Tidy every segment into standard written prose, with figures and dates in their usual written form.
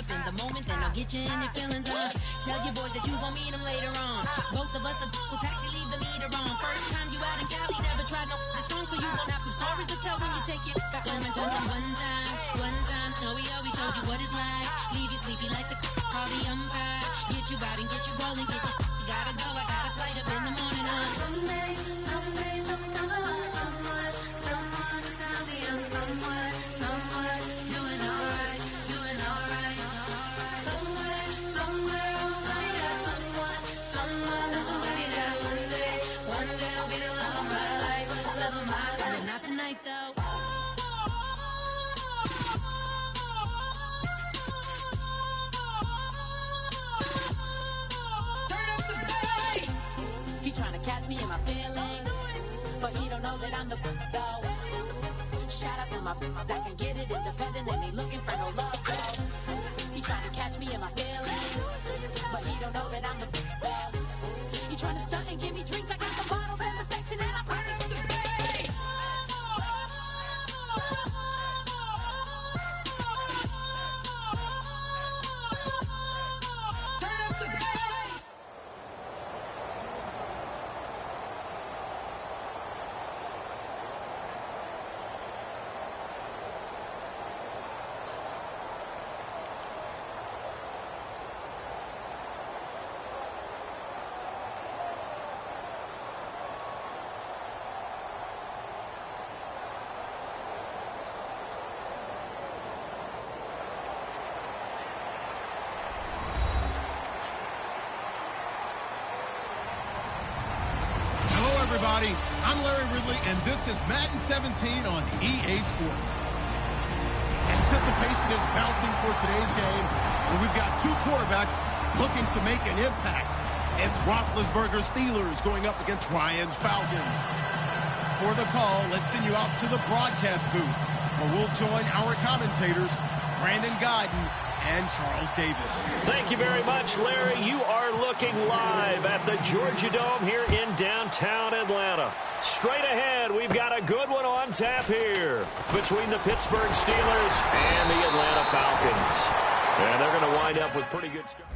up in the moment, then I'll get you in your feelings. Tell your boys that you gon' meet them later on. Both of us are so taxi, leave the meter on. First time you out in Cali, never tried no this strong, so you gon' have some stories to tell when you take it back home and tell them one time, Snowy always showed you what it's like. Leave you sleepy like the call the umpire. Get you out and get you rolling, get you gotta go, I got a flight up in the morning on. Someday, someone tell me I'm someone, doing alright. Somewhere I'll find out someone, somebody that one day I'll be the love of my life, but not tonight though. He tryna catch me in my feelings, but he don't know that I'm the though. Shout out to my that can get it independent and ain't looking for no love though. He tryna catch me in my feelings, but he don't know that I'm the though. He tryna stunt and give me drinks. I got the bottles in the section and I promise to pay. Everybody, I'm Larry Ridley, and this is Madden 17 on EA Sports. Anticipation is bouncing for today's game, and we've got two quarterbacks looking to make an impact. It's Roethlisberger's Steelers going up against Ryan's Falcons. For the call, let's send you out to the broadcast booth, where we'll join our commentators, Brandon Guyton and Charles Davis. Thank you very much, Larry. You are looking live at the Georgia Dome here in downtown Atlanta. Straight ahead, we've got a good one on tap here between the Pittsburgh Steelers and the Atlanta Falcons. And they're going to wind up with pretty good stuff.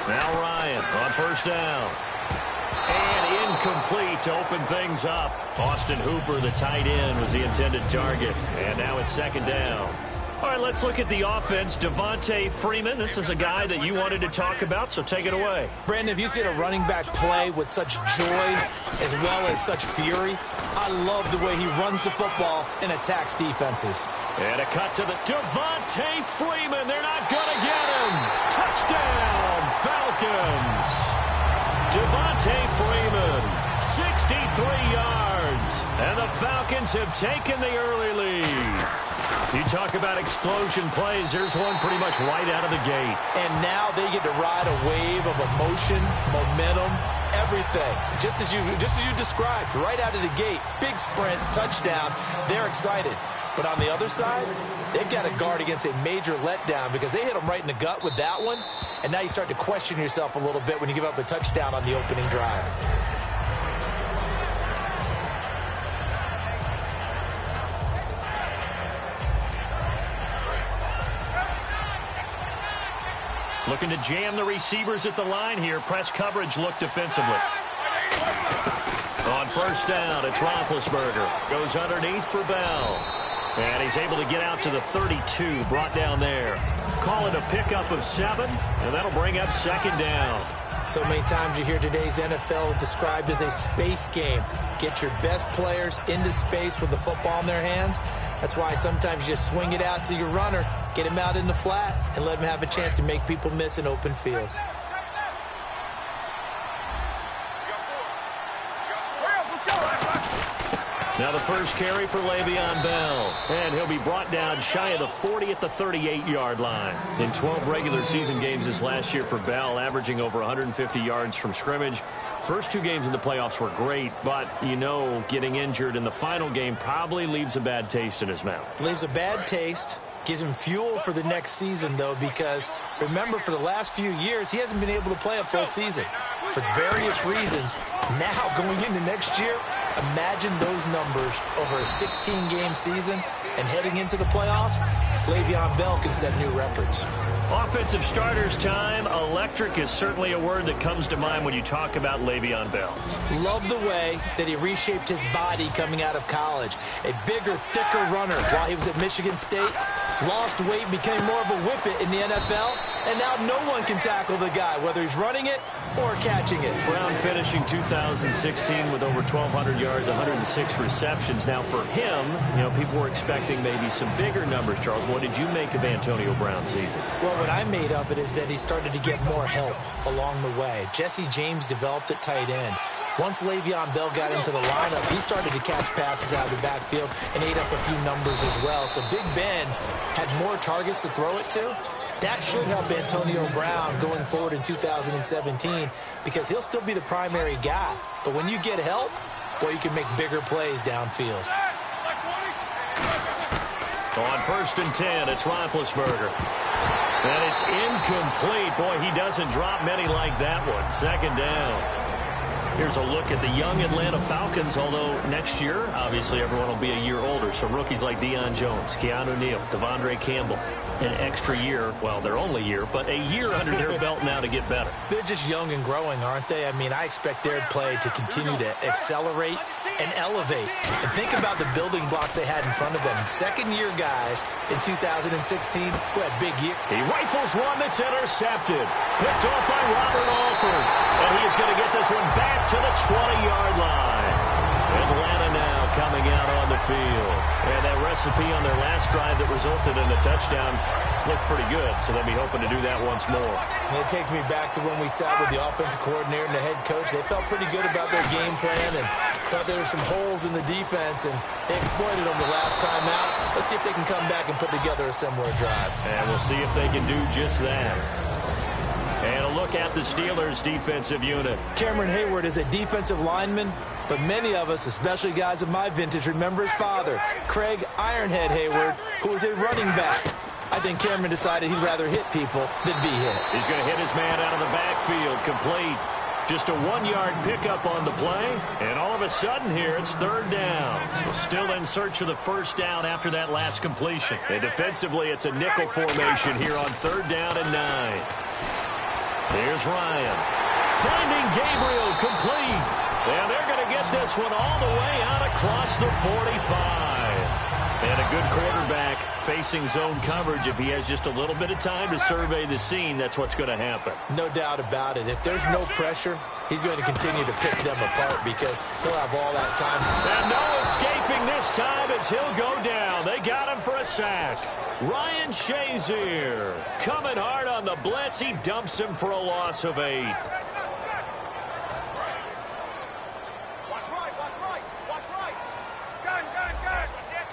Now Ryan on first down. And incomplete to open things up. Austin Hooper, the tight end, was the intended target. And now it's second down. All right, let's look at the offense. Devontae Freeman, this is a guy that you wanted to talk about, so take it away. Brandon, if you see a running back play with such joy as well as such fury, I love the way he runs the football and attacks defenses. And a cut to the Devontae Freeman. They're not going to get him. Touchdown, Falcons. Devontae Freeman, 63 yards. And the Falcons have taken the early lead. You talk about explosion plays. Here's one pretty much right out of the gate. And now they get to ride a wave of emotion, momentum, everything. Just as you described, right out of the gate. Big sprint, touchdown. They're excited. But on the other side, they've got to guard against a major letdown because they hit them right in the gut with that one. And now you start to question yourself a little bit when you give up a touchdown on the opening drive. Looking to jam the receivers at the line here. Press coverage look defensively. On first down, it's Roethlisberger. Goes underneath for Bell. And he's able to get out to the 32, brought down there. Call it a pickup of 7, and that'll bring up second down. So many times you hear today's NFL described as a space game. Get your best players into space with the football in their hands. That's why sometimes you just swing it out to your runner, get him out in the flat, and let him have a chance to make people miss an open field. Now the first carry for Le'Veon Bell. And he'll be brought down shy of the 40 at the 38-yard line. In 12 regular season games this last year for Bell, averaging over 150 yards from scrimmage. First 2 games in the playoffs were great, but, you know, getting injured in the final game probably leaves a bad taste in his mouth. Leaves a bad taste. Gives him fuel for the next season, though, because remember, for the last few years, he hasn't been able to play a full season for various reasons. Now, going into next year, imagine those numbers over a 16-game season and heading into the playoffs. Le'Veon Bell can set new records. Offensive starters time. Electric is certainly a word that comes to mind when you talk about Le'Veon Bell. Love the way that he reshaped his body coming out of college. A bigger, thicker runner while he was at Michigan State. Lost weight, became more of a whippet in the NFL, and now no one can tackle the guy, whether he's running it or catching it. Brown finishing 2016 with over 1,200 yards, 106 receptions. Now for him, you know, people were expecting maybe some bigger numbers, Charles. What did you make of Antonio Brown's season? Well, what I made of it is that he started to get more help along the way. Jesse James developed at tight end. Once Le'Veon Bell got into the lineup, he started to catch passes out of the backfield and ate up a few numbers as well. So Big Ben had more targets to throw it to. That should help Antonio Brown going forward in 2017 because he'll still be the primary guy. But when you get help, boy, you can make bigger plays downfield. On first and 10, it's Roethlisberger. And it's incomplete. Boy, he doesn't drop many like that one. Second down. Here's a look at the young Atlanta Falcons, although next year, obviously, everyone will be a year older. So rookies like Deion Jones, Keanu Neal, Devondre Campbell, an extra year, well, their only year, but a year under their belt now to get better. They're just young and growing, aren't they? I mean, I expect their play to continue to accelerate and elevate. And think about the building blocks they had in front of them. Second-year guys in 2016 who had big years. He rifles one that's intercepted. Picked off by Robert Alford. And he is going to get this one back to the 20-yard line. Atlanta now coming out on the field. And that recipe on their last drive that resulted in a touchdown looked pretty good, so they'll be hoping to do that once more. And it takes me back to when we sat with the offensive coordinator and the head coach. They felt pretty good about their game plan and thought there were some holes in the defense, and they exploited them the last time out. Let's see if they can come back and put together a similar drive. And we'll see if they can do just that. And a look at the Steelers' defensive unit. Cameron Hayward is a defensive lineman, but many of us, especially guys of my vintage, remember his father, Craig Ironhead Hayward, who was a running back. I think Cameron decided he'd rather hit people than be hit. He's going to hit his man out of the backfield, complete. Just a 1-yard pickup on the play, and all of a sudden here it's third down. So still in search of the first down after that last completion. And defensively, it's a nickel formation here on third down and 9. Here's Ryan. Finding Gabriel complete. And they're going to get this one all the way out across the 45. And a good quarterback facing zone coverage. If he has just a little bit of time to survey the scene, that's what's going to happen. No doubt about it. If there's no pressure, he's going to continue to pick them apart because he'll have all that time. And no escaping this time as he'll go down. They got him for a sack. Ryan Shazier coming hard on the blitz. He dumps him for a loss of 8.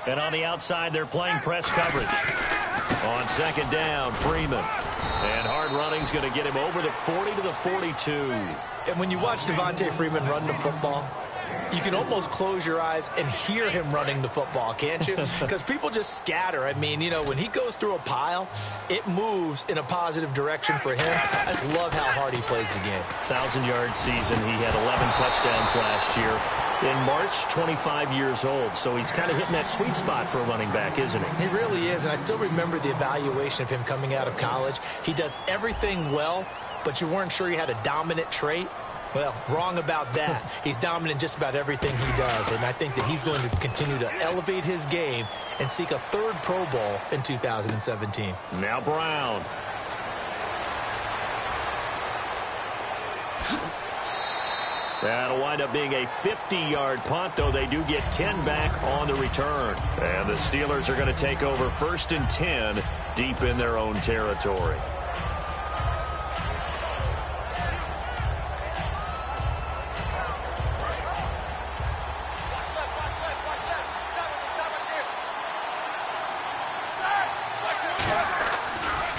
And on the outside, they're playing press coverage. On second down, Freeman. And hard running's going to get him over the 40 to the 42. And when you watch Devontae Freeman run the football, you can almost close your eyes and hear him running the football, can't you? Because people just scatter. I mean, you know, when he goes through a pile, it moves in a positive direction for him. I just love how hard he plays the game. 1,000-yard season. He had 11 touchdowns last year. In March, 25 years old. So he's kind of hitting that sweet spot for a running back, isn't he? He really is. And I still remember the evaluation of him coming out of college. He does everything well, but you weren't sure he had a dominant trait. Well, wrong about that. He's dominant in just about everything he does. And I think that he's going to continue to elevate his game and seek a 3rd Pro Bowl in 2017. Now Brown. That'll wind up being a 50-yard punt, though they do get 10 back on the return. And the Steelers are going to take over 1st and 10 deep in their own territory.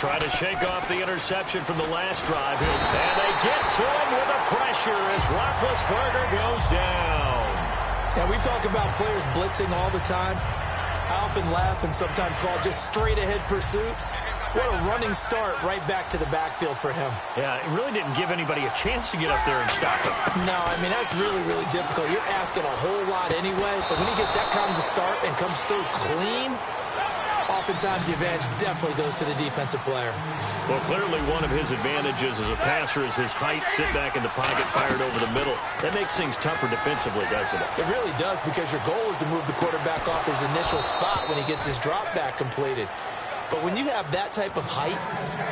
Try to shake off the interception from the last drive. And they get to him with the pressure as Roethlisberger goes down. Now, we talk about players blitzing all the time. I often laugh and sometimes call it just straight-ahead pursuit. What a running start right back to the backfield for him. Yeah, it really didn't give anybody a chance to get up there and stop him. No, I mean, that's really, really difficult. You're asking a whole lot anyway, but when he gets that kind of start and comes through clean, oftentimes the advantage definitely goes to the defensive player. Well, clearly one of his advantages as a passer is his height, sit back in the pocket, fired over the middle. That makes things tougher defensively, doesn't it? It really does, because your goal is to move the quarterback off his initial spot when he gets his drop back completed. But when you have that type of height,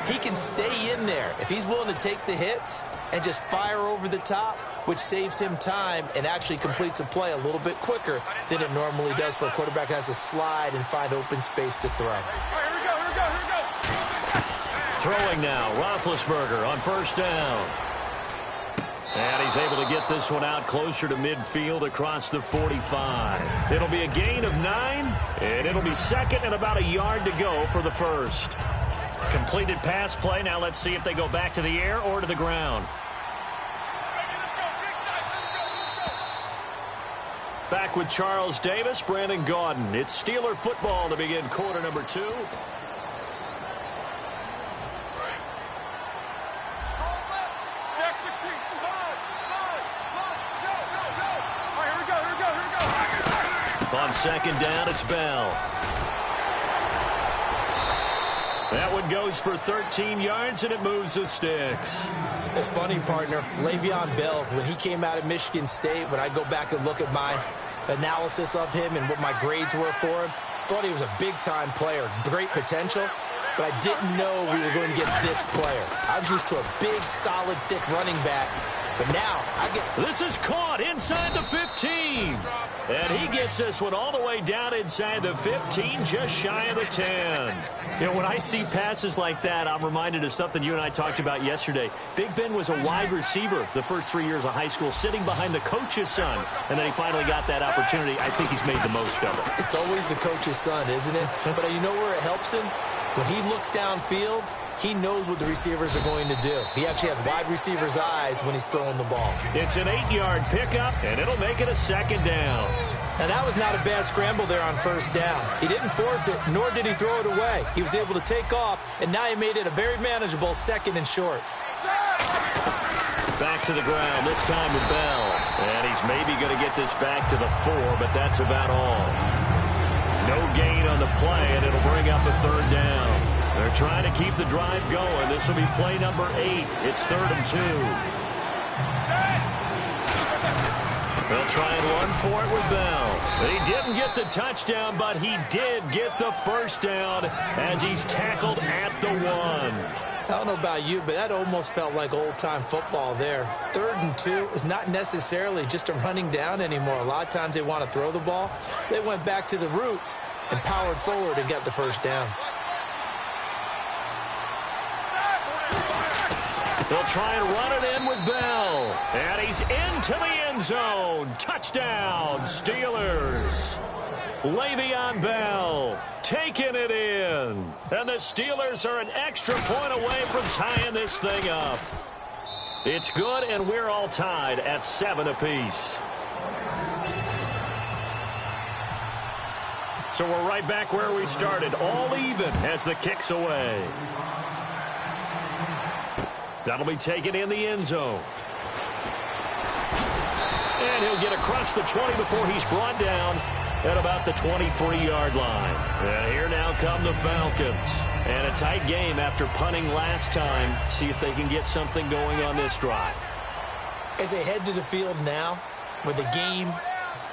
he can stay in there. If he's willing to take the hits and just fire over the top, which saves him time and actually completes a play a little bit quicker than it normally does for a quarterback has to slide and find open space to throw. Here we go. Throwing now, Roethlisberger on 1st down. And he's able to get this one out closer to midfield across the 45. It'll be a gain of 9, and it'll be 2nd and about a yard to go for the 1st. Completed pass play. Now let's see if they go back to the air or to the ground. Back with Charles Davis, Brandon Gaudin. It's Steeler football to begin quarter number 2. On 2nd down, it's Bell. That one goes for 13 yards, and it moves the sticks. It's funny, partner. Le'Veon Bell, when he came out of Michigan State, when I go back and look at my analysis of him and what my grades were for him, thought he was a big-time player, great potential, but I didn't know we were going to get this player. I was used to a big, solid, thick running back. But now, This is caught inside the 15. And he gets this one all the way down inside the 15, just shy of the 10. You know, when I see passes like that, I'm reminded of something you and I talked about yesterday. Big Ben was a wide receiver the first 3 years of high school, sitting behind the coach's son. And then he finally got that opportunity. I think he's made the most of it. It's always the coach's son, isn't it? But you know where it helps him? When he looks downfield, he knows what the receivers are going to do. He actually has wide receivers' eyes when he's throwing the ball. It's an 8-yard pickup, and it'll make it a 2nd down. Now, that was not a bad scramble there on 1st down. He didn't force it, nor did he throw it away. He was able to take off, and now he made it a very manageable 2nd and short. Back to the ground, this time with Bell. And he's maybe going to get this back to the 4, but that's about all. No gain on the play, and it'll bring up a 3rd down. They're trying to keep the drive going. This will be play number 8. It's 3rd and 2. They'll try and run for it with Bell. He didn't get the touchdown, but he did get the first down as he's tackled at the 1. I don't know about you, but that almost felt like old-time football there. 3rd and 2 is not necessarily just a running down anymore. A lot of times they want to throw the ball. They went back to the roots and powered forward and got the first down. They'll try and run it in with Bell. And he's into the end zone. Touchdown, Steelers. Le'Veon Bell taking it in. And the Steelers are an extra point away from tying this thing up. It's good, and we're all tied at 7 apiece. So we're right back where we started, all even as the kick's away. That'll be taken in the end zone. And he'll get across the 20 before he's brought down at about the 23-yard line. And here now come the Falcons. And a tight game after punting last time. See if they can get something going on this drive. As they head to the field now, with the game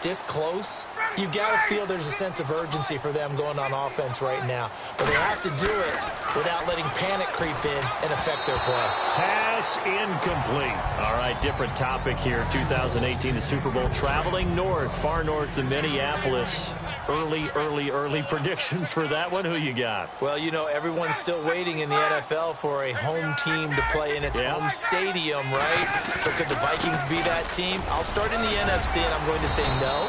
this close, you've got to feel there's a sense of urgency for them going on offense right now. But they have to do it without letting panic creep in and affect their play. Pass incomplete. All right, different topic here. 2018, the Super Bowl, traveling north, far north to Minneapolis. Early predictions for that one. Who you got? Well, you know, everyone's still waiting in the NFL for a home team to play in its home stadium, right? So could the Vikings be that team? I'll start in the NFC, and I'm going to say no.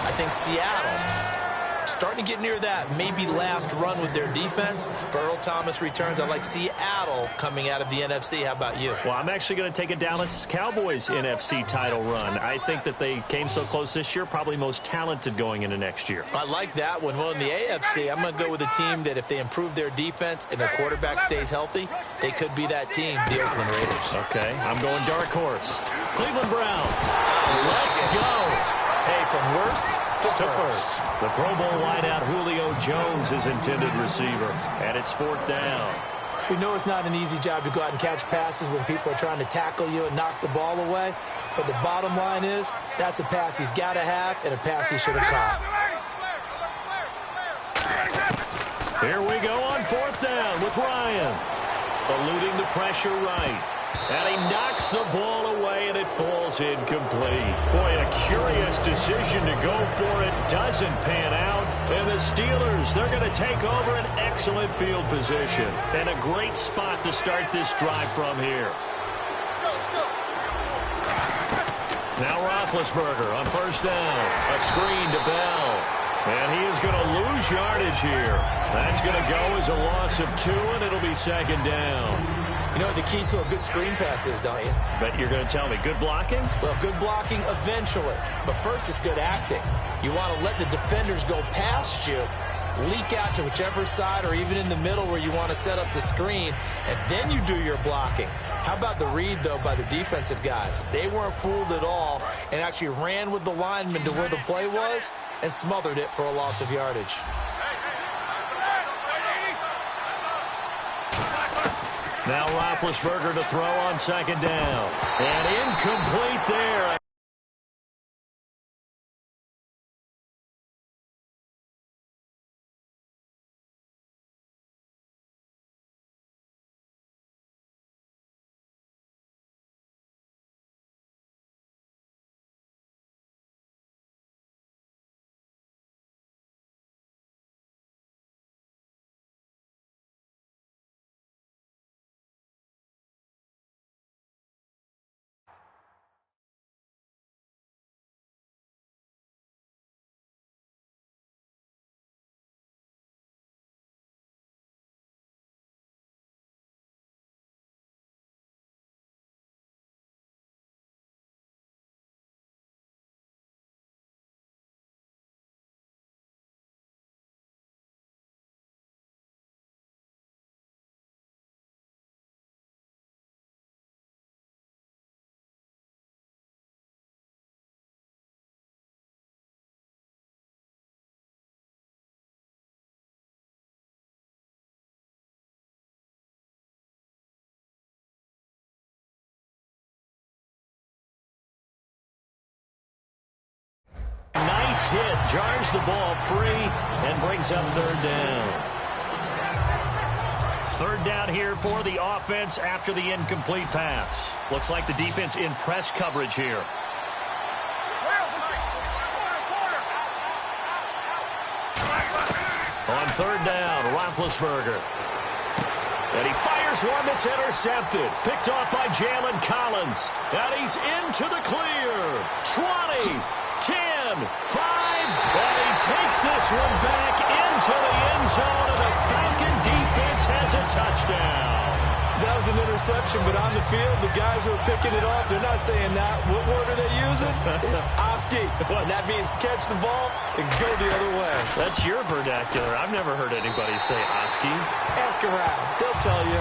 I think Seattle, starting to get near that maybe last run with their defense. But Earl Thomas returns. I like Seattle coming out of the NFC. How about you? Well, I'm actually going to take a Dallas Cowboys NFC title run. I think that they came so close this year, probably most talented going into next year. I like that one. Well, in the AFC, I'm going to go with a team that if they improve their defense and their quarterback stays healthy, they could be that team, the Oakland Raiders. Okay, I'm going dark horse. Cleveland Browns. Let's go. Hey, from worst to first. The Pro Bowl wideout Julio Jones is intended receiver, and it's 4th down. We know it's not an easy job to go out and catch passes when people are trying to tackle you and knock the ball away. But the bottom line is, that's a pass he's got to have and a pass he should have caught. Here we go on 4th down with Ryan. Eluding the pressure right. And he knocks the ball away, and it falls incomplete. Boy, a curious decision to go for it. Doesn't pan out. And the Steelers, they're going to take over an excellent field position. And a great spot to start this drive from here. Now Roethlisberger on 1st down. A screen to Bell. And he is going to lose yardage here. That's going to go as a loss of 2, and it'll be 2nd down. You know what the key to a good screen pass is, don't you? But you're going to tell me, good blocking? Well, good blocking eventually. But first, it's good acting. You want to let the defenders go past you, leak out to whichever side or even in the middle where you want to set up the screen, and then you do your blocking. How about the read, though, by the defensive guys? They weren't fooled at all and actually ran with the lineman to where the play was and smothered it for a loss of yardage. Now Roethlisberger to throw on 2nd down. And incomplete there. hit jars the ball free and brings up third down. Third down here for the offense after the incomplete pass. Looks like the defense in press coverage here. On third down, Roethlisberger. And he fires one that's intercepted. Picked off by Jalen Collins. And he's into the clear. 20, 10, 5. And he takes this one back into the end zone. And the Falcon defense has a touchdown. That was an interception, but on the field, the guys who are picking it off, they're not saying that. What word are they using? It's Oski. And that means catch the ball and go the other way. That's your vernacular. I've never heard anybody say Oski. Ask around. They'll tell you.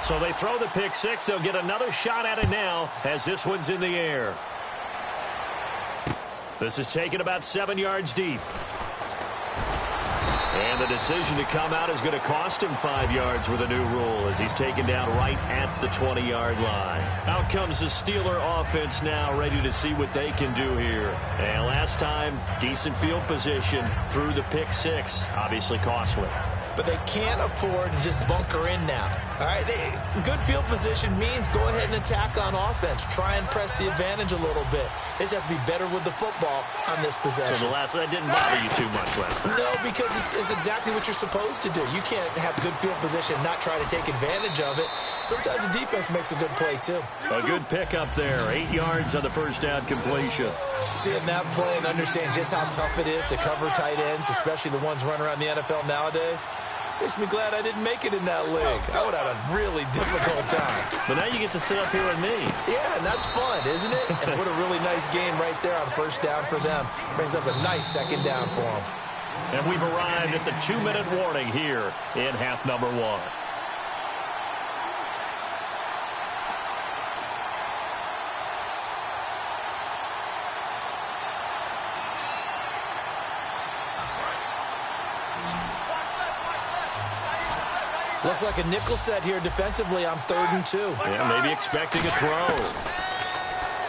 So they throw the pick six. They'll get another shot at it now as this one's in the air. This is taken about 7 yards deep. And the decision to come out is going to cost him 5 yards with a new rule as he's taken down right at the 20-yard line. Out comes the Steeler offense now, ready to see what they can do here. And last time, decent field position through the pick six, obviously costly. But they can't afford to just bunker in now. All right, good field position means go ahead and attack on offense. Try and press the advantage a little bit. They just have to be better with the football on this possession. So that didn't bother you too much last time? No, because it's exactly what you're supposed to do. You can't have good field position and not try to take advantage of it. Sometimes the defense makes a good play, too. A good pickup there. 8 yards on the first down completion. Seeing that play and understand just how tough it is to cover tight ends, especially the ones running around the NFL nowadays, makes me glad I didn't make it in that league. I would have had a really difficult time. But now you get to sit up here with me. Yeah, and that's fun, isn't it? And what a really nice game right there on first down for them. Brings up a nice second down for them. And we've arrived at the 2-minute warning here in half number one. Looks like a nickel set here defensively on 3rd and 2. Yeah, maybe expecting a throw.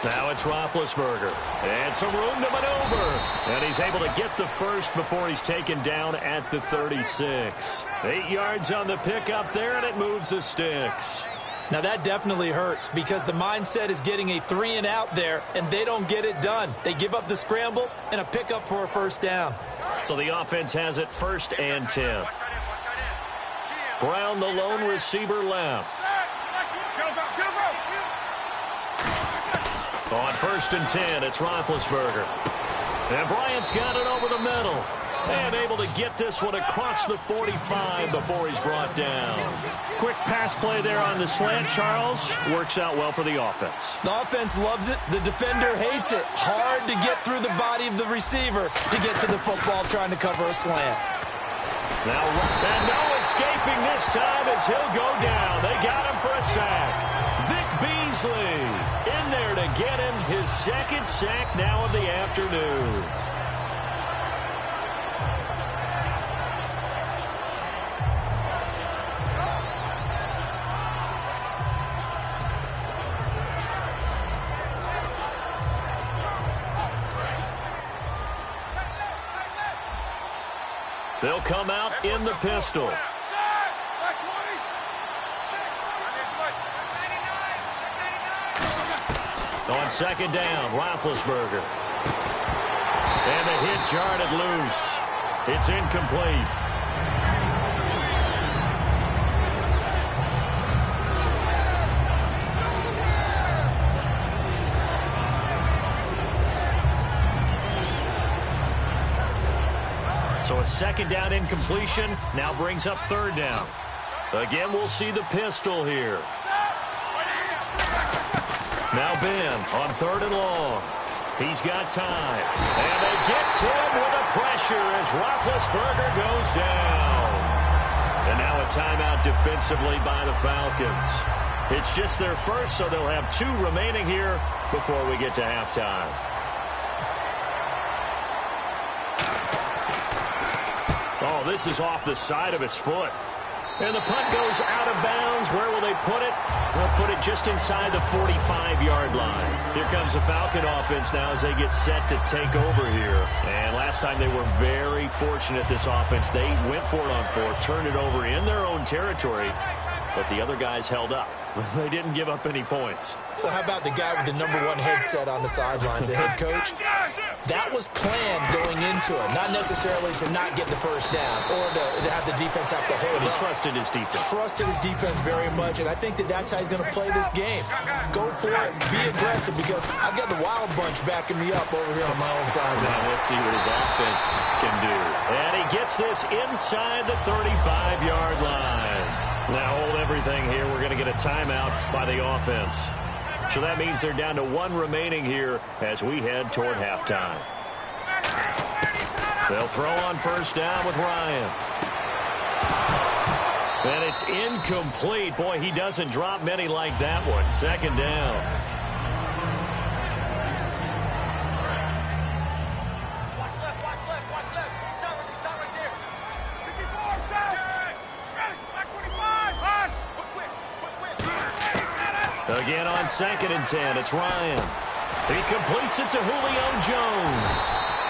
Now it's Roethlisberger. And some room to maneuver. And he's able to get the first before he's taken down at the 36. 8 yards on the pickup there, and it moves the sticks. Now that definitely hurts because the mindset is getting a 3-and-out there, and they don't get it done. They give up the scramble and a pickup for a first down. So the offense has it 1st and 10. Brown, the lone receiver, left. On 1st and 10, it's Roethlisberger. And Bryant's got it over the middle. And able to get this one across the 45 before he's brought down. Quick pass play there on the slant, Charles. Works out well for the offense. The offense loves it. The defender hates it. Hard to get through the body of the receiver to get to the football trying to cover a slant. Now, and no escaping this time as he'll go down. They got him for a sack. Vic Beasley in there to get him his 2nd sack now of the afternoon. They'll come out in the pistol. On 2nd down, Roethlisberger. And the hit jarred it loose. It's incomplete. So a 2nd down incompletion now brings up 3rd down. Again, we'll see the pistol here. Now Ben on 3rd and long. He's got time. And they get to him with the pressure as Roethlisberger goes down. And now a timeout defensively by the Falcons. It's just their first, so they'll have 2 remaining here before we get to halftime. Oh, this is off the side of his foot. And the punt goes out of bounds. Where will they put it? They'll put it just inside the 45-yard line. Here comes the Falcon offense now as they get set to take over here. And last time they were very fortunate, this offense. They went for it on fourth, turned it over in their own territory, but the other guys held up. They didn't give up any points. So how about the guy with the #1 headset on the sidelines, the head coach? That was planned going into it, not necessarily to not get the first down or to have the defense have to hold But he up. trusted his defense. Trusted his defense very much, and I think that's how he's going to play this game. Go for it, be aggressive, because I've got the Wild Bunch backing me up over here on my own side. Now we'll see what his offense can do. And he gets this inside the 35-yard line. Now hold everything here. We're going to get a timeout by the offense. So that means they're down to 1 remaining here as we head toward halftime. They'll throw on first down with Ryan. And it's incomplete. Boy, he doesn't drop many like that one. Second down. Again on 2nd and 10, it's Ryan. He completes it to Julio Jones.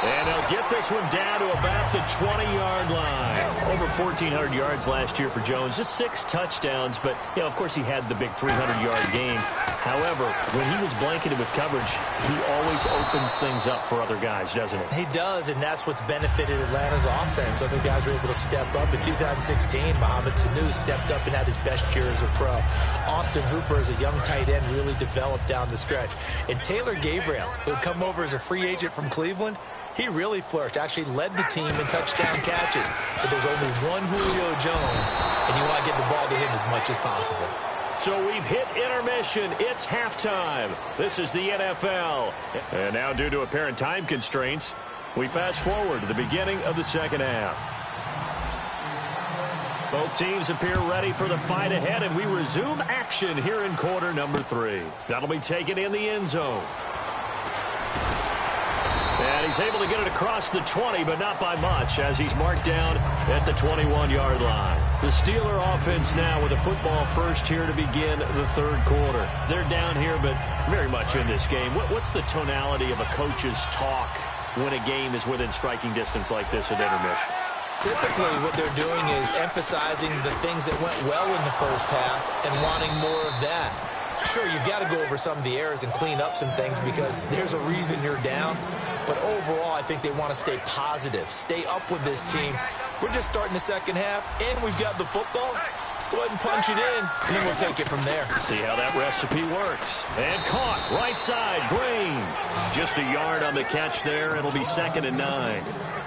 And they'll get this one down to about the 20-yard line. Over 1,400 yards last year for Jones. Just 6 touchdowns, but, you know, of course he had the big 300-yard game. However, when he was blanketed with coverage, he always opens things up for other guys, doesn't he? He does, and that's what's benefited Atlanta's offense. Other guys were able to step up. In 2016, Mohamed Sanu stepped up and had his best year as a pro. Austin Hooper, as a young tight end, really developed down the stretch. And Taylor Gabriel, who had come over as a free agent from Cleveland, he really flourished, actually led the team in touchdown catches. But there's only one Julio Jones, and you want to get the ball to him as much as possible. So we've hit intermission. It's halftime. This is the NFL. And now, due to apparent time constraints, we fast forward to the beginning of the second half. Both teams appear ready for the fight ahead, and we resume action here in quarter number 3. That'll be taken in the end zone. And he's able to get it across the 20, but not by much, as he's marked down at the 21-yard line. The Steeler offense now with a football first here to begin the third quarter. They're down here, but very much in this game. What's the tonality of a coach's talk when a game is within striking distance like this at intermission? Typically, what they're doing is emphasizing the things that went well in the first half and wanting more of that. Sure, you've got to go over some of the errors and clean up some things because there's a reason you're down. But overall, I think they want to stay positive, stay up with this team. We're just starting the second half, and we've got the football. Let's go ahead and punch it in, and then we'll take it from there. See how that recipe works. And caught, right side, Green. Just a yard on the catch there. It'll be 2nd and 9.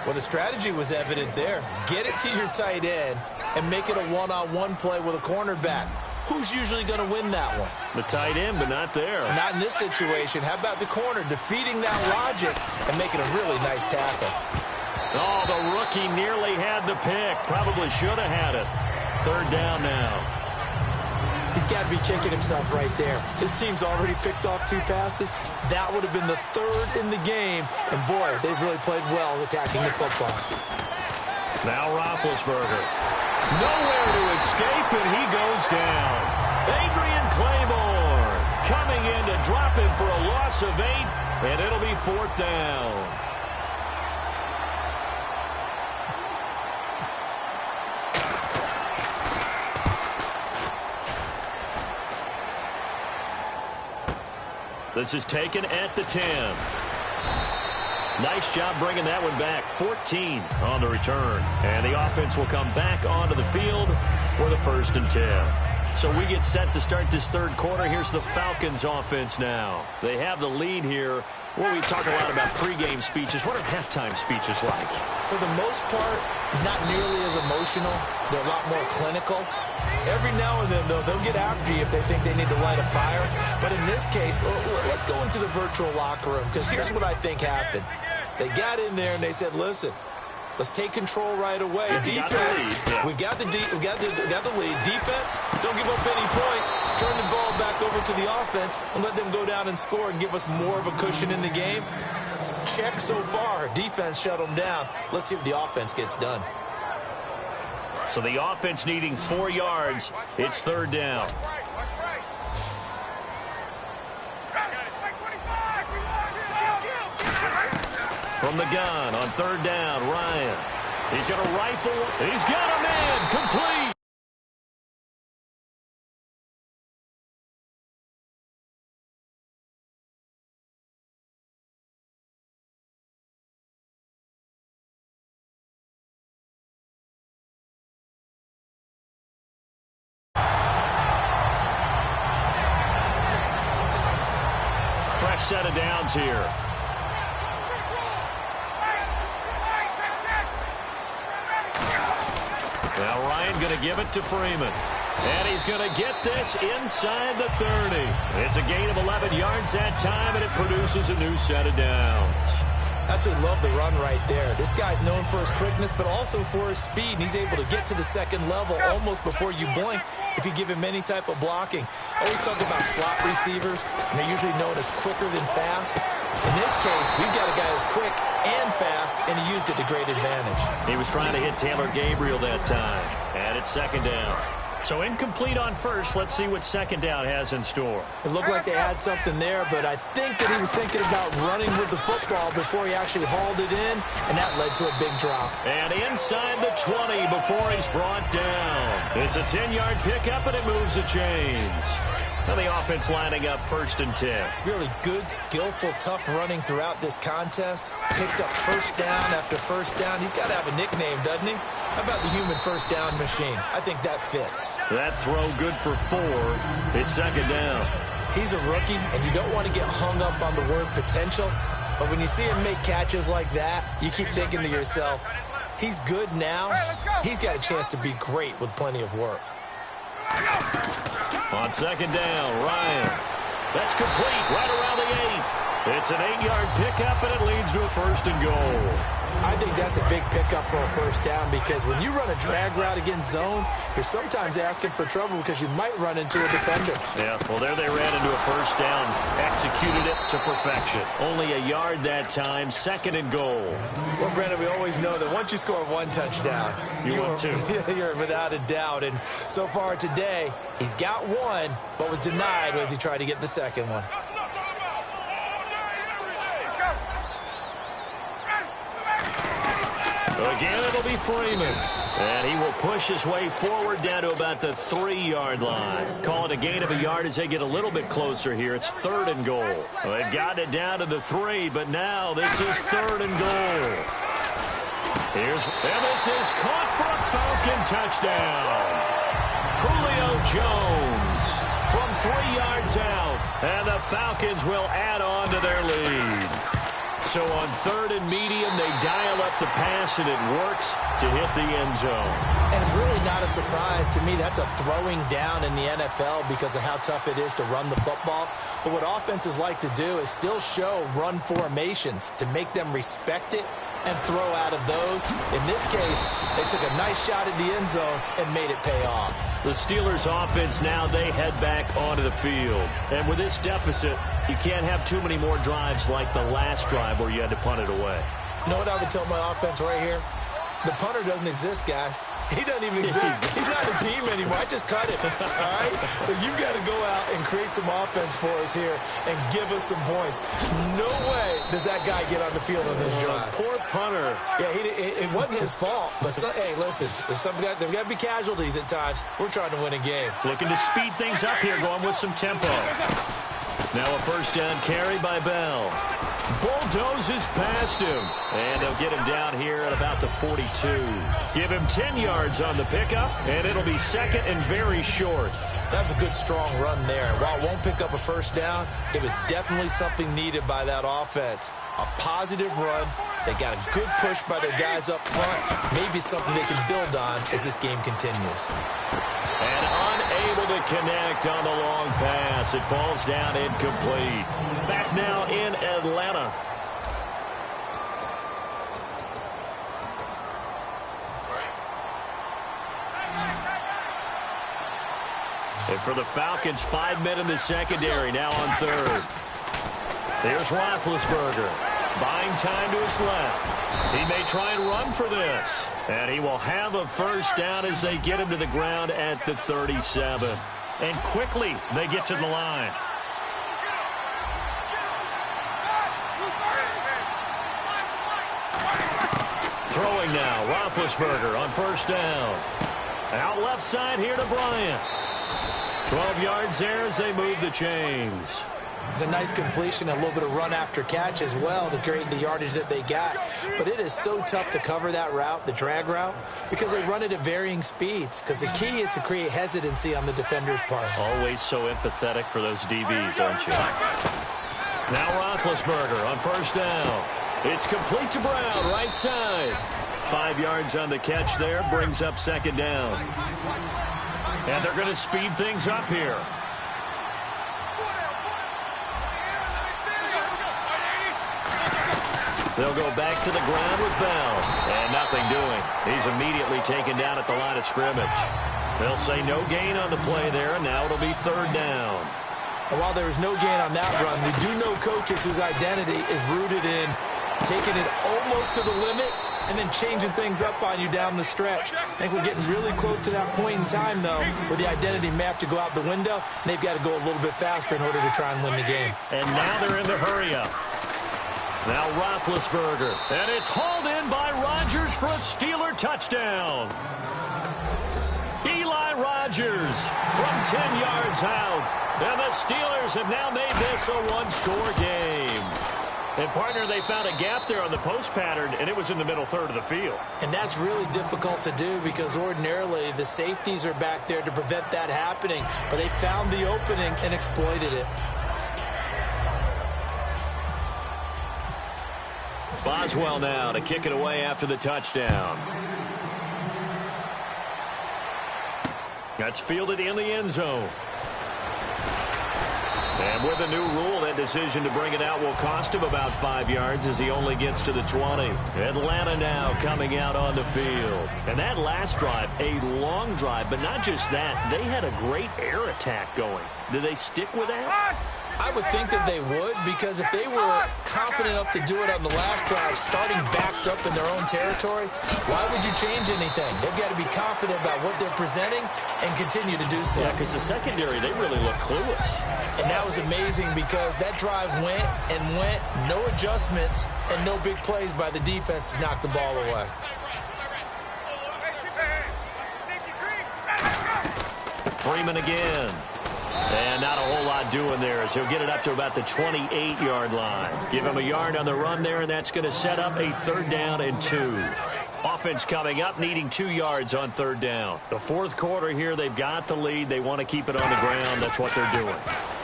Well, the strategy was evident there. Get it to your tight end and make it a one-on-one play with a cornerback. Who's usually going to win that one? The tight end, but not there. Not in this situation. How about the corner defeating that logic and making a really nice tackle? Oh, the rookie nearly had the pick. Probably should have had it. 3rd down now. He's got to be kicking himself right there. His team's already picked off 2 passes. That would have been the 3rd in the game. And, boy, they've really played well attacking the football. Now Roethlisberger. Nowhere to escape, and he goes down. Adrian Claymore coming in to drop him for a loss of 8, and it'll be 4th down. This is taken at the 10. Nice job bringing that one back. 14 on the return. And the offense will come back onto the field for the 1st and 10. So we get set to start this third quarter. Here's the Falcons offense now. They have the lead here. Well, we talk a lot about pregame speeches. What are halftime speeches like? For the most part, not nearly as emotional. They're a lot more clinical. Every now and then, though, they'll get after you if they think they need to light a fire. But in this case, let's go into the virtual locker room, because here's what I think happened. They got in there and they said, listen, let's take control right away. Defense, we got the lead. Defense, don't give up any points. Turn the ball back over to the offense and let them go down and score and give us more of a cushion in the game. Check so far. Defense shut them down. Let's see if the offense gets done. So the offense needing 4 yards. It's third down. From the gun on third down, Ryan. He's got a rifle. He's got a man. Complete. Fresh set of downs here. Now Ryan going to give it to Freeman. And he's going to get this inside the 30. It's a gain of 11 yards that time, and it produces a new set of downs. Absolutely love the run right there. This guy's known for his quickness, but also for his speed. And he's able to get to the second level almost before you blink if you give him any type of blocking. I always talk about slot receivers, and they're usually known as quicker than fast. In this case, we've got a guy who's quick and fast, and he used it to great advantage. He was trying to hit Taylor Gabriel that time, and it's second down. So incomplete on first. Let's see what second down has in store. It looked like they had something there, but I think that he was thinking about running with the football before he actually hauled it in, and that led to a big drop. And inside the 20 before he's brought down. It's a 10-yard pickup, and it moves the chains. Now the offense lining up first and 10. Really good, skillful, tough running throughout this contest. Picked up first down after first down. He's got to have a nickname, doesn't he? How about the human first down machine? I think that fits. That throw good for 4. It's second down. He's a rookie, and you don't want to get hung up on the word potential. But when you see him make catches like that, you keep thinking to yourself, he's good now. He's got a chance to be great with plenty of work. On second down, Ryan. That's complete right around the 8. It's an 8-yard pickup, and it leads to a first and goal. I think that's a big pickup for a first down because when you run a drag route against zone, you're sometimes asking for trouble because you might run into a defender. Yeah, well, there they ran into a first down. Executed it to perfection. Only a yard that time, second and goal. Well, Brandon, we always know that once you score one touchdown, you're without a doubt. And so far today, he's got one, but was denied as he tried to get the second one. Again, it'll be Freeman. And he will push his way forward down to about the 3-yard line. Call it a gain of a yard as they get a little bit closer here. It's third and goal. Well, they've gotten it down to the 3, but now this is third and goal. And this is caught for a Falcon touchdown. Julio Jones from 3 yards out. And the Falcons will add on to their lead. So on third and medium, they dial up the pass, and it works to hit the end zone. And it's really not a surprise to me. That's a throwing down in the NFL because of how tough it is to run the football. But what offenses like to do is still show run formations to make them respect it and throw out of those. In this case, they took a nice shot at the end zone and made it pay off. The Steelers offense now, they head back onto the field. And with this deficit, you can't have too many more drives like the last drive where you had to punt it away. You know what I would tell my offense right here? The punter doesn't exist, guys. He doesn't even exist. He's not a team anymore. I just cut him, all right? So you've got to go out and create some offense for us here and give us some points. No way does that guy get on the field on this drive. Poor punter. Yeah, it wasn't his fault. But, hey, listen, there's got to be casualties at times. We're trying to win a game. Looking to speed things up here, going with some tempo. Now a first down carry by Bell. Bulldozes past him. And they'll get him down here at about the 42. Give him 10 yards on the pickup, and it'll be second and very short. That was a good, strong run there. While it won't pick up a first down, it was definitely something needed by that offense. A positive run. They got a good push by their guys up front. Maybe something they can build on as this game continues. And unable to connect on the long pass. It falls down incomplete. Back now in Atlanta. And for the Falcons, 5 men in the secondary now on third. Here's Roethlisberger. Buying time to his left. He may try and run for this. And he will have a first down as they get him to the ground at the 37. And quickly they get to the line. Throwing now, Roethlisberger on first down. Out left side here to Bryant. 12 yards there as they move the chains. It's a nice completion, a little bit of run after catch as well to create the yardage that they got. But it is so tough to cover that route, the drag route, because they run it at varying speeds. Because the key is to create hesitancy on the defender's part. Always so empathetic for those DBs, aren't you? Now Roethlisberger on first down. It's complete to Brown, right side. 5 yards on the catch there, brings up second down. And they're going to speed things up here. They'll go back to the ground with Bell. And nothing doing. He's immediately taken down at the line of scrimmage. They'll say no gain on the play there, and now it'll be third down. And while there is no gain on that run, we do know coaches whose identity is rooted in taking it almost to the limit and then changing things up on you down the stretch. I think we're getting really close to that point in time, though, where the identity may have to go out the window, and they've got to go a little bit faster in order to try and win the game. And now they're in the hurry-up. Now Roethlisberger, and it's hauled in by Rodgers for a Steeler touchdown. Eli Rodgers from 10 yards out, and the Steelers have now made this a one-score game. And, partner, they found a gap there on the post pattern, and it was in the middle third of the field. And that's really difficult to do because ordinarily the safeties are back there to prevent that happening, but they found the opening and exploited it. Boswell now to kick it away after the touchdown. That's fielded in the end zone. And with a new rule, that decision to bring it out will cost him about 5 yards as he only gets to the 20. Atlanta now coming out on the field. And that last drive, a long drive, but not just that. They had a great air attack going. Do they stick with that? I would think that they would, because if they were competent enough to do it on the last drive, starting backed up in their own territory, why would you change anything? They've got to be confident about what they're presenting and continue to do so. Yeah, because the secondary, they really look clueless. And that was amazing because that drive went and went, no adjustments, and no big plays by the defense to knock the ball away. Freeman again. And not a whole lot doing there as he'll get it up to about the 28-yard line. Give him a yard on the run there, and that's going to set up a third down and 2. Offense coming up, needing 2 yards on third down. The fourth quarter here, they've got the lead. They want to keep it on the ground. That's what they're doing.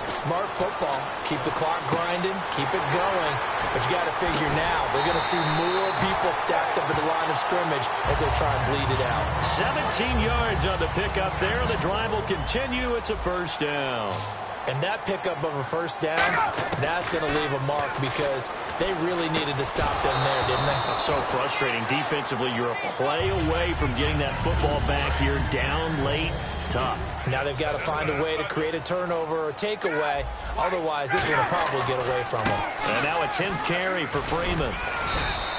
Smart football. Keep the clock grinding. Keep it going. But you got to figure now, they're going to see more people stacked up at the line of scrimmage as they try and bleed it out. 17 yards on the pickup there. The drive will continue. It's a first down. And that pickup of a first down, that's going to leave a mark because they really needed to stop them there, didn't they? That's so frustrating. Defensively, you're a play away from getting that football back here down late. Tough. Now they've got to find a way to create a turnover or takeaway. Otherwise, this one will probably get away from them. And now a 10th carry for Freeman.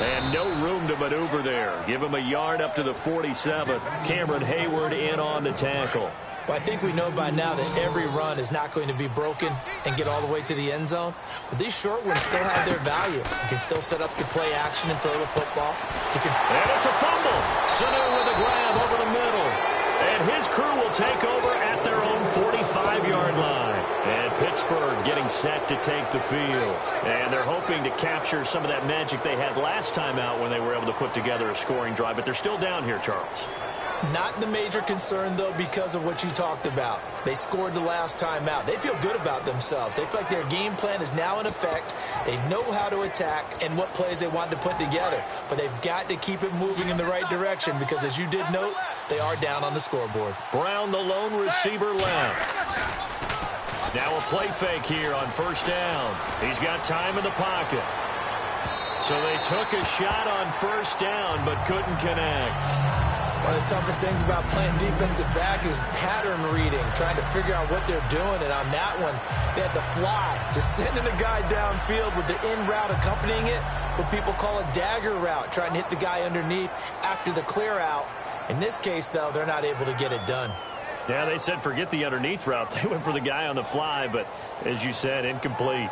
And no room to maneuver there. Give him a yard up to the 47. Cameron Hayward in on the tackle. Well, I think we know by now that every run is not going to be broken and get all the way to the end zone. But these short ones still have their value. You can still set up the play action and throw the football. And it's a fumble. Sanu with a grab over the middle. And his crew will take over at their own 45-yard line. And Pittsburgh getting set to take the field. And they're hoping to capture some of that magic they had last time out when they were able to put together a scoring drive. But they're still down here, Charles. Not the major concern, though, because of what you talked about. They scored the last time out. They feel good about themselves. They feel like their game plan is now in effect. They know how to attack and what plays they want to put together. But they've got to keep it moving in the right direction because, as you did note, they are down on the scoreboard. Brown, the lone receiver, left. Now a play fake here on first down. He's got time in the pocket. So they took a shot on first down but couldn't connect. One of the toughest things about playing defensive back is pattern reading, trying to figure out what they're doing. And on that one, they had to fly, just sending a guy downfield with the in route accompanying it, what people call a dagger route, trying to hit the guy underneath after the clear out. In this case, though, they're not able to get it done. Yeah, they said forget the underneath route. They went for the guy on the fly, but as you said, incomplete.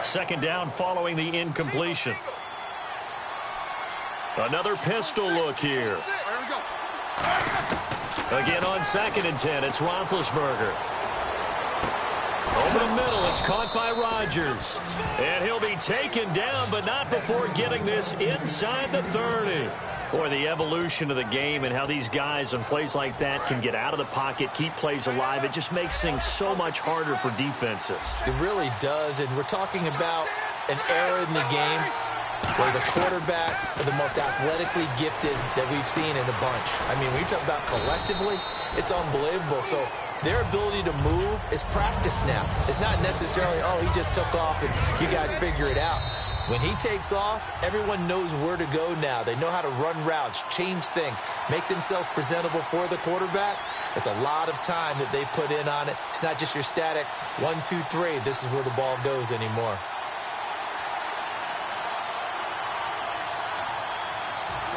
Second down following the incompletion. Another pistol look here. Again on 2nd and 10, it's Roethlisberger. Over the middle, it's caught by Rodgers. And he'll be taken down, but not before getting this inside the 30. Boy, the evolution of the game and how these guys on plays like that can get out of the pocket, keep plays alive, it just makes things so much harder for defenses. It really does, and we're talking about an era in the game where the quarterbacks are the most athletically gifted that we've seen in a bunch. I mean, when you talk about collectively, it's unbelievable. So their ability to move is practiced now. It's not necessarily, oh, he just took off and you guys figure it out. When he takes off, everyone knows where to go now. They know how to run routes, change things, make themselves presentable for the quarterback. It's a lot of time that they put in on it. It's not just your static 1, 2, 3. This is where the ball goes anymore.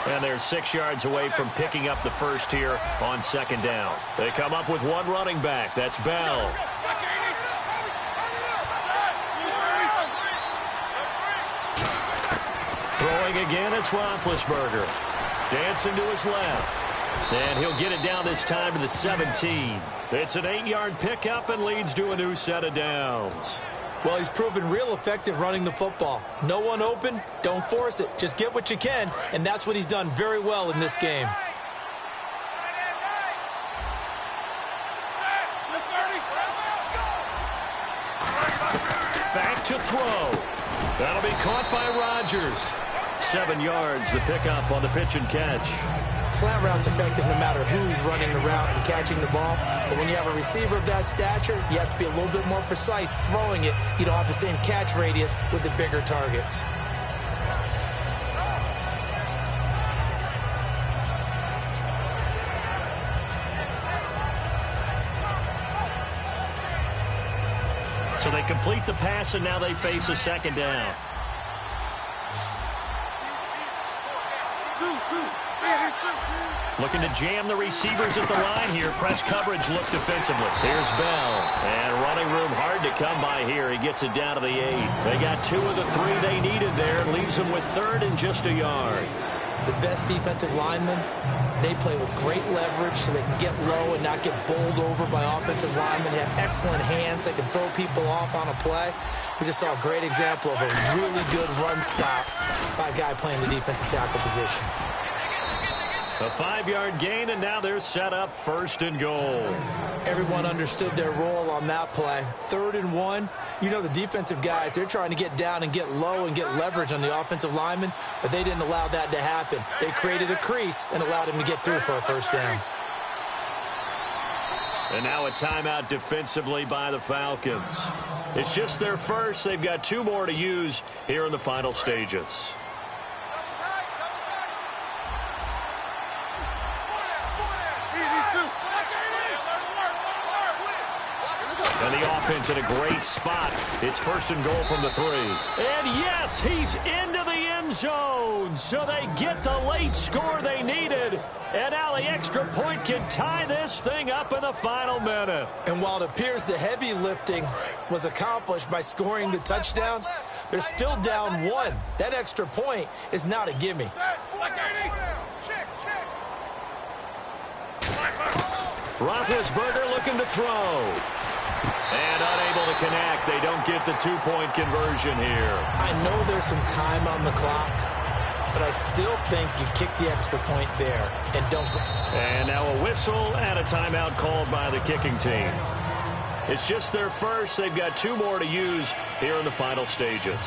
And they're 6 yards away from picking up the first here on 2nd down. They come up with one running back. That's Bell. Throwing again, it's Roethlisberger. Dancing to his left. And he'll get it down this time to the 17. It's an 8-yard pickup and leads to a new set of downs. Well, he's proven real effective running the football. No one open, don't force it. Just get what you can, and that's what he's done very well in this game. Back to throw. That'll be caught by Rodgers. 7 yards, the pickup on the pitch and catch. Slant route's effective no matter who's running the route and catching the ball. But when you have a receiver of that stature, you have to be a little bit more precise throwing it. You don't have the same catch radius with the bigger targets. So they complete the pass, and now they face a 2nd down. Looking to jam the receivers at the line here. Press coverage look defensively. Here's Bell. And running room hard to come by here. He gets it down to the 8. They got 2 of the 3 they needed there. Leaves them with 3rd and just a yard. The best defensive linemen, they play with great leverage so they can get low and not get bowled over by offensive linemen. They have excellent hands. They can throw people off on a play. We just saw a great example of a really good run stop by a guy playing the defensive tackle position. A 5-yard gain, and now they're set up 1st and goal. Everyone understood their role on that play. 3rd and 1. You know the defensive guys, they're trying to get down and get low and get leverage on the offensive lineman, but they didn't allow that to happen. They created a crease and allowed him to get through for a 1st down. And now a timeout defensively by the Falcons. It's just their first. They've got 2 more to use here in the final stages. And the offense in a great spot. It's 1st and goal from the 3. And yes, he's into the end zone. So they get the late score they needed. And now the extra point can tie this thing up in the final minute. And while it appears the heavy lifting was accomplished by scoring the touchdown, they're still down 1. That extra point is not a gimme. Roethlisberger looking to throw. And unable to connect. They don't get the 2-point conversion here. I know there's some time on the clock, but I still think you kick the extra point there and don't go. And now a whistle and a timeout called by the kicking team. It's just their first. They've got 2 more to use here in the final stages.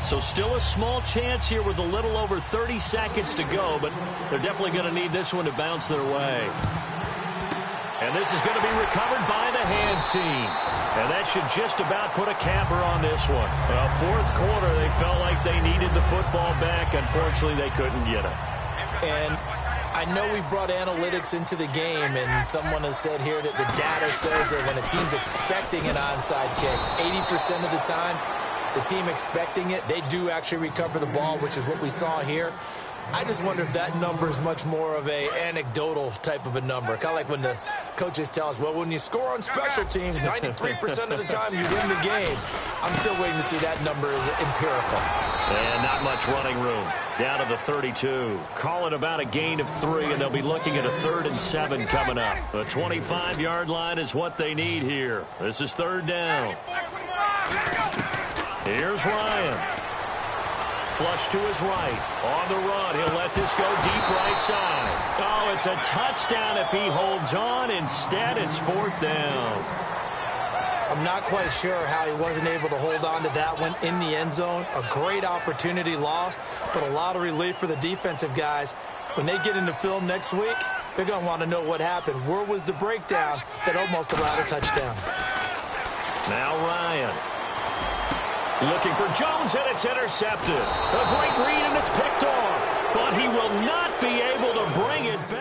So still a small chance here with a little over 30 seconds to go, but they're definitely going to need this one to bounce their way. And this is going to be recovered by the hands team. And that should just about put a capper on this one. Well, fourth quarter, they felt like they needed the football back. Unfortunately, they couldn't get it. And I know we brought analytics into the game, and someone has said here that the data says that when a team's expecting an onside kick, 80% of the time, the team expecting it, they do actually recover the ball, which is what we saw here. I just wonder if that number is much more of a anecdotal type of a number. Kind of like when the coaches tell us, well, when you score on special teams, 93% of the time you win the game. I'm still waiting to see that number is empirical. And not much running room. Down to the 32. Calling about a gain of 3, and they'll be looking at a 3rd and 7 coming up. The 25-yard line is what they need here. This is 3rd down. Here's Ryan. Flush to his right. On the run. He'll let this go deep right side. Oh, it's a touchdown if he holds on. Instead, it's 4th down. I'm not quite sure how he wasn't able to hold on to that one in the end zone. A great opportunity lost, but a lot of relief for the defensive guys. When they get into film next week, they're going to want to know what happened. Where was the breakdown that almost allowed a touchdown? Now Ryan. Looking for Jones, and it's intercepted. A great read, and it's picked off. But he will not be able to bring it back.